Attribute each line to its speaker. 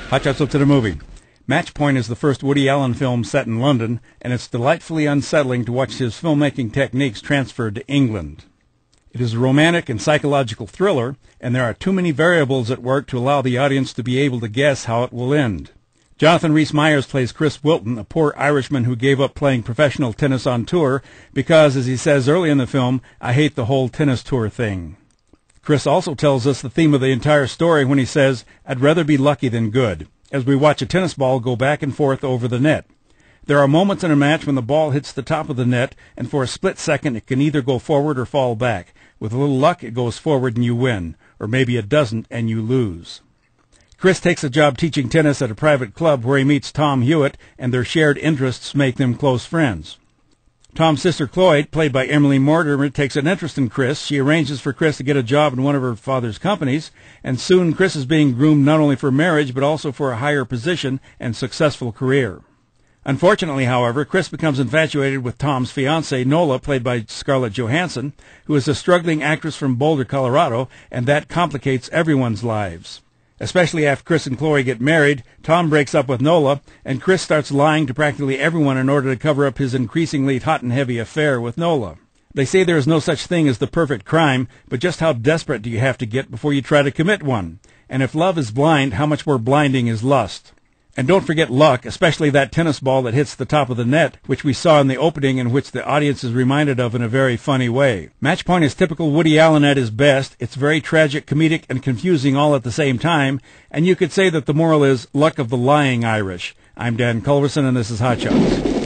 Speaker 1: Hot Shots up to the movie. Match Point is the first Woody Allen film set in London, and it's delightfully unsettling to watch his filmmaking techniques transferred to England. It is a romantic and psychological thriller, and there are too many variables at work to allow the audience to be able to guess how it will end. Jonathan Rhys-Meyers plays Chris Wilton, a poor Irishman who gave up playing professional tennis on tour because, as he says early in the film, "I hate the whole tennis tour thing." Chris also tells us the theme of the entire story when he says, "I'd rather be lucky than good," as we watch a tennis ball go back and forth over the net. There are moments in a match when the ball hits the top of the net, and for a split second it can either go forward or fall back. With a little luck, it goes forward and you win, or maybe it doesn't and you lose. Chris takes a job teaching tennis at a private club where he meets Tom Hewitt, and their shared interests make them close friends. Tom's sister Chloe, played by Emily Mortimer, takes an interest in Chris. She arranges for Chris to get a job in one of her father's companies, and soon Chris is being groomed not only for marriage but also for a higher position and successful career. Unfortunately, however, Chris becomes infatuated with Tom's fiancée, Nola, played by Scarlett Johansson, who is a struggling actress from Boulder, Colorado, and that complicates everyone's lives. Especially after Chris and Chloe get married, Tom breaks up with Nola, and Chris starts lying to practically everyone in order to cover up his increasingly hot and heavy affair with Nola. They say there is no such thing as the perfect crime, but just how desperate do you have to get before you try to commit one? And if love is blind, how much more blinding is lust? And don't forget luck, especially that tennis ball that hits the top of the net, which we saw in the opening and which the audience is reminded of in a very funny way. Match Point is typical Woody Allen at his best. It's very tragic, comedic, and confusing all at the same time, and you could say that the moral is luck of the lying Irish. I'm Dan Culverson, and this is Hot Shots.